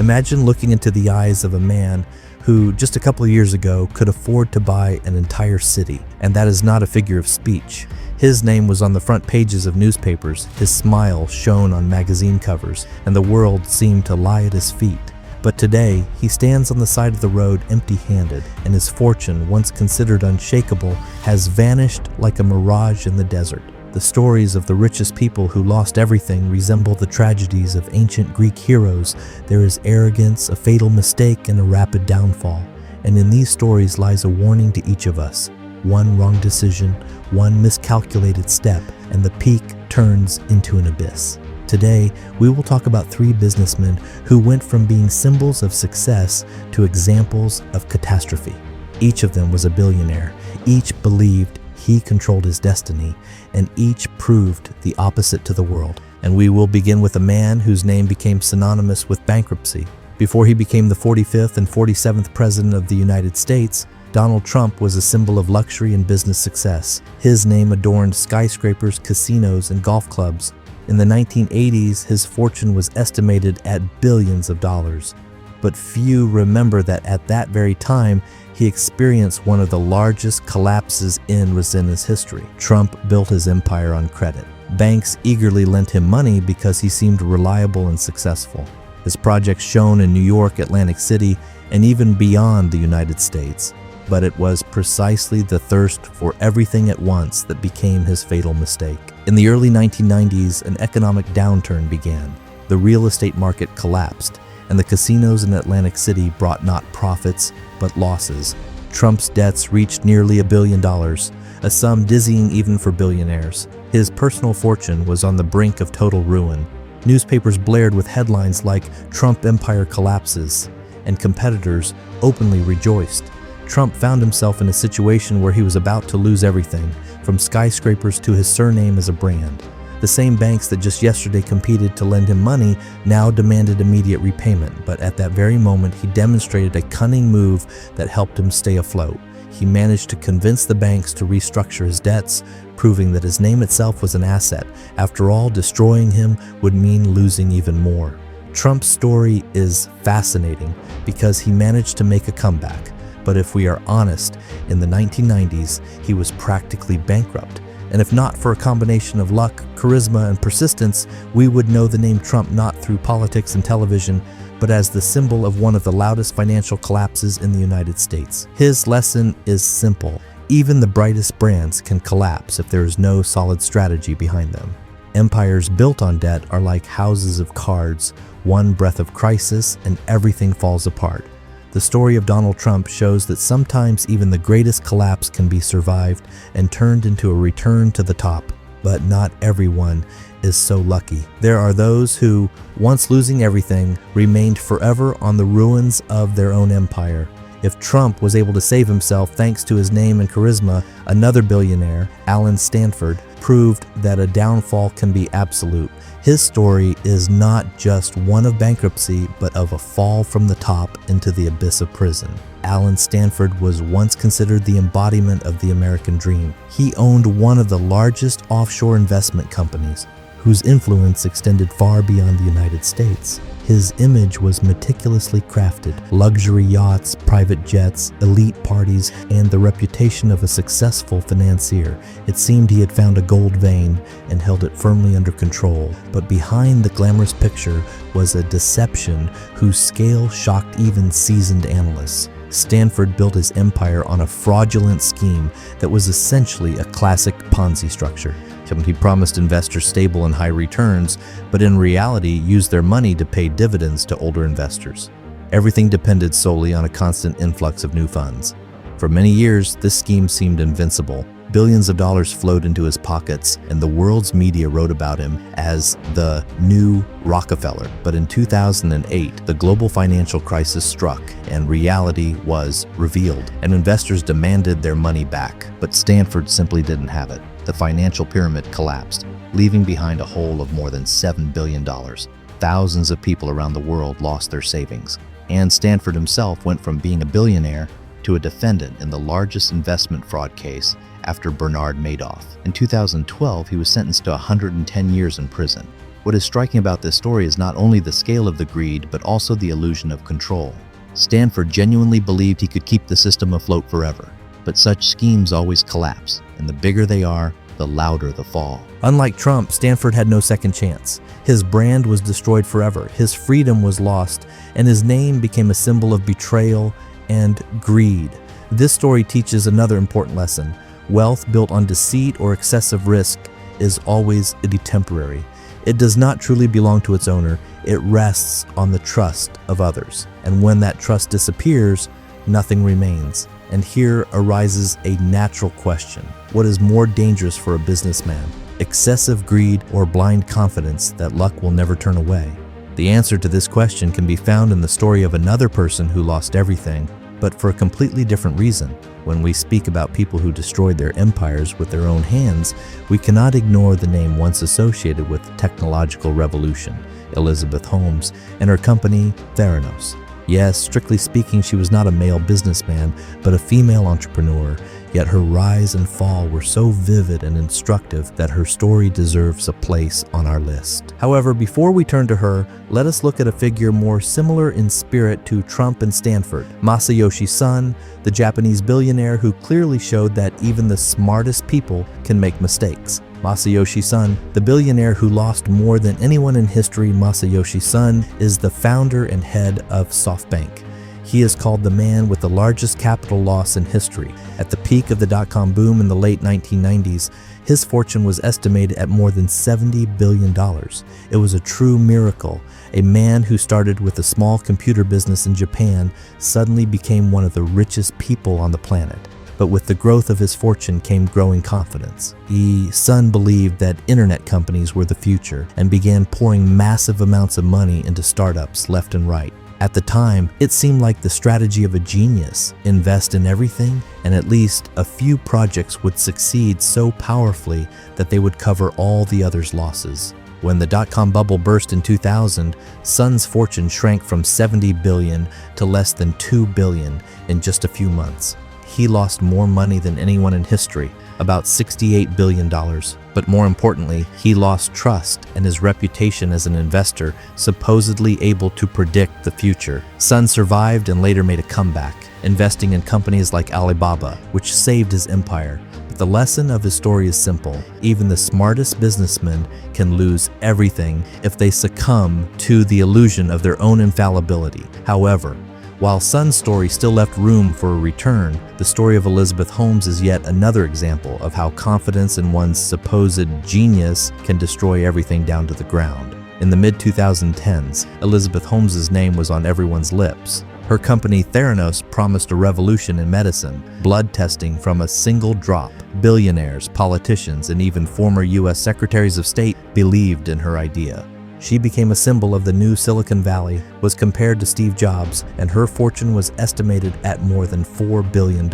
Imagine looking into the eyes of a man who just a couple of years ago could afford to buy an entire city, and that is not a figure of speech. His name was on the front pages of newspapers, his smile shone on magazine covers, and the world seemed to lie at his feet. But today, he stands on the side of the road empty-handed, and his fortune, once considered unshakable, has vanished like a mirage in the desert. The stories of the richest people who lost everything resemble the tragedies of ancient Greek heroes. There is arrogance, a fatal mistake, and a rapid downfall. And in these stories lies a warning to each of us. One wrong decision, one miscalculated step, and the peak turns into an abyss. Today, we will talk about three businessmen who went from being symbols of success to examples of catastrophe. Each of them was a billionaire. Each believed he controlled his destiny, and each proved the opposite to the world. And we will begin with a man whose name became synonymous with bankruptcy. Before he became the 45th and 47th President of the United States, Donald Trump was a symbol of luxury and business success. His name adorned skyscrapers, casinos, and golf clubs. In the 1980s, his fortune was estimated at billions of dollars. But few remember that at that very time, he experienced one of the largest collapses in his history. Trump built his empire on credit. Banks eagerly lent him money because he seemed reliable and successful. His projects shone in New York, Atlantic City, and even beyond the United States. But it was precisely the thirst for everything at once that became his fatal mistake. In the early 1990s, an economic downturn began. The real estate market collapsed, and the casinos in Atlantic City brought not profits, but losses. Trump's debts reached nearly $1 billion, a sum dizzying even for billionaires. His personal fortune was on the brink of total ruin. Newspapers blared with headlines like "Trump Empire Collapses," and competitors openly rejoiced. Trump found himself in a situation where he was about to lose everything, from skyscrapers to his surname as a brand. The same banks that just yesterday competed to lend him money now demanded immediate repayment, but at that very moment he demonstrated a cunning move that helped him stay afloat. He managed to convince the banks to restructure his debts, proving that his name itself was an asset. After all, destroying him would mean losing even more. Trump's story is fascinating because he managed to make a comeback. But if we are honest, in the 1990s, he was practically bankrupt. And if not for a combination of luck, charisma, and persistence, we would know the name Trump not through politics and television, but as the symbol of one of the loudest financial collapses in the United States. His lesson is simple. Even the brightest brands can collapse if there is no solid strategy behind them. Empires built on debt are like houses of cards. One breath of crisis and everything falls apart. The story of Donald Trump shows that sometimes even the greatest collapse can be survived and turned into a return to the top. But not everyone is so lucky. There are those who, once losing everything, remained forever on the ruins of their own empire. If Trump was able to save himself thanks to his name and charisma, another billionaire, Alan Stanford, proved that a downfall can be absolute. His story is not just one of bankruptcy, but of a fall from the top into the abyss of prison. Alan Stanford was once considered the embodiment of the American dream. He owned one of the largest offshore investment companies, whose influence extended far beyond the United States. His image was meticulously crafted: luxury yachts, private jets, elite parties, and the reputation of a successful financier. It seemed he had found a gold vein and held it firmly under control. But behind the glamorous picture was a deception whose scale shocked even seasoned analysts. Stanford built his empire on a fraudulent scheme that was essentially a classic Ponzi structure. He promised investors stable and high returns, but in reality used their money to pay dividends to older investors. Everything depended solely on a constant influx of new funds. For many years, this scheme seemed invincible. Billions of dollars flowed into his pockets, and the world's media wrote about him as the new Rockefeller. But in 2008, the global financial crisis struck, and reality was revealed, and investors demanded their money back. But Stanford simply didn't have it. The financial pyramid collapsed, leaving behind a hole of more than $7 billion. Thousands of people around the world lost their savings, and Stanford himself went from being a billionaire to a defendant in the largest investment fraud case after Bernard Madoff. In 2012, he was sentenced to 110 years in prison. What is striking about this story is not only the scale of the greed, but also the illusion of control. Stanford genuinely believed he could keep the system afloat forever, but such schemes always collapse, and the bigger they are, the louder the fall. Unlike Trump, Stanford had no second chance. His brand was destroyed forever, his freedom was lost, and his name became a symbol of betrayal and greed. This story teaches another important lesson. Wealth built on deceit or excessive risk is always temporary. It does not truly belong to its owner. It rests on the trust of others. And when that trust disappears, nothing remains. And here arises a natural question. What is more dangerous for a businessman? Excessive greed or blind confidence that luck will never turn away? The answer to this question can be found in the story of another person who lost everything, but for a completely different reason. When we speak about people who destroyed their empires with their own hands, we cannot ignore the name once associated with the technological revolution, Elizabeth Holmes, and her company, Theranos. Yes, strictly speaking, she was not a male businessman, but a female entrepreneur, yet her rise and fall were so vivid and instructive that her story deserves a place on our list. However, before we turn to her, let us look at a figure more similar in spirit to Trump and Stanford, Masayoshi Son, the Japanese billionaire who clearly showed that even the smartest people can make mistakes. Masayoshi Son, the billionaire who lost more than anyone in history. Masayoshi Son is the founder and head of SoftBank. He is called the man with the largest capital loss in history. At the peak of the dot-com boom in the late 1990s, his fortune was estimated at more than $70 billion. It was a true miracle. A man who started with a small computer business in Japan suddenly became one of the richest people on the planet. But with the growth of his fortune came growing confidence. Son believed that internet companies were the future and began pouring massive amounts of money into startups left and right. At the time, it seemed like the strategy of a genius: invest in everything, and at least a few projects would succeed so powerfully that they would cover all the others' losses. When the dot-com bubble burst in 2000, Son's fortune shrank from $70 billion to less than $2 billion in just a few months. He lost more money than anyone in history, about $68 billion. But more importantly, he lost trust and his reputation as an investor, supposedly able to predict the future. Son survived and later made a comeback, investing in companies like Alibaba, which saved his empire. But the lesson of his story is simple. Even the smartest businessmen can lose everything if they succumb to the illusion of their own infallibility. However, while Son's story still left room for a return, the story of Elizabeth Holmes is yet another example of how confidence in one's supposed genius can destroy everything down to the ground. In the mid-2010s, Elizabeth Holmes' name was on everyone's lips. Her company Theranos promised a revolution in medicine, blood testing from a single drop. Billionaires, politicians, and even former U.S. Secretaries of State believed in her idea. She became a symbol of the new Silicon Valley, was compared to Steve Jobs, and her fortune was estimated at more than $4 billion.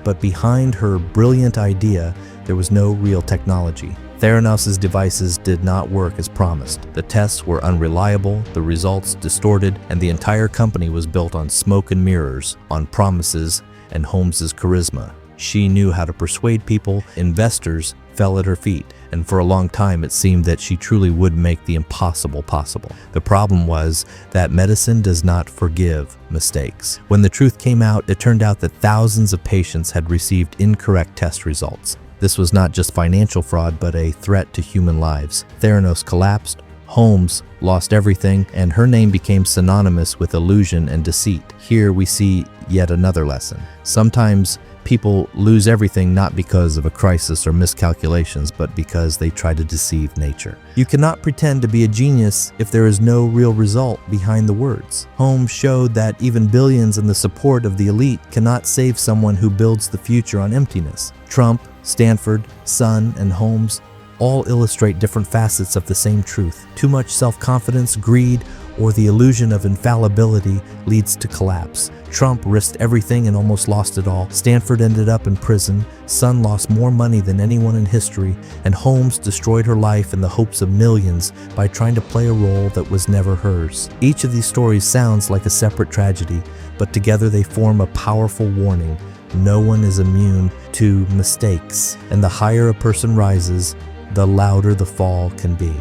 But behind her brilliant idea, there was no real technology. Theranos' devices did not work as promised. The tests were unreliable, the results distorted, and the entire company was built on smoke and mirrors, on promises and Holmes' charisma. She knew how to persuade people. Investors fell at her feet, and for a long time it seemed that she truly would make the impossible possible. The problem was that medicine does not forgive mistakes. When the truth came out, it turned out that thousands of patients had received incorrect test results. This was not just financial fraud, but a threat to human lives. Theranos collapsed, Holmes lost everything, and her name became synonymous with illusion and deceit. Here we see yet another lesson. Sometimes people lose everything not because of a crisis or miscalculations, but because they try to deceive nature. You cannot pretend to be a genius if there is no real result behind the words. Holmes showed that even billions and the support of the elite cannot save someone who builds the future on emptiness. Trump, Stanford, Son, and Holmes all illustrate different facets of the same truth. Too much self-confidence, greed, or the illusion of infallibility leads to collapse. Trump risked everything and almost lost it all. Stanford ended up in prison. Son lost more money than anyone in history. And Holmes destroyed her life in the hopes of millions by trying to play a role that was never hers. Each of these stories sounds like a separate tragedy, but together they form a powerful warning. No one is immune to mistakes, and the higher a person rises, the louder the fall can be.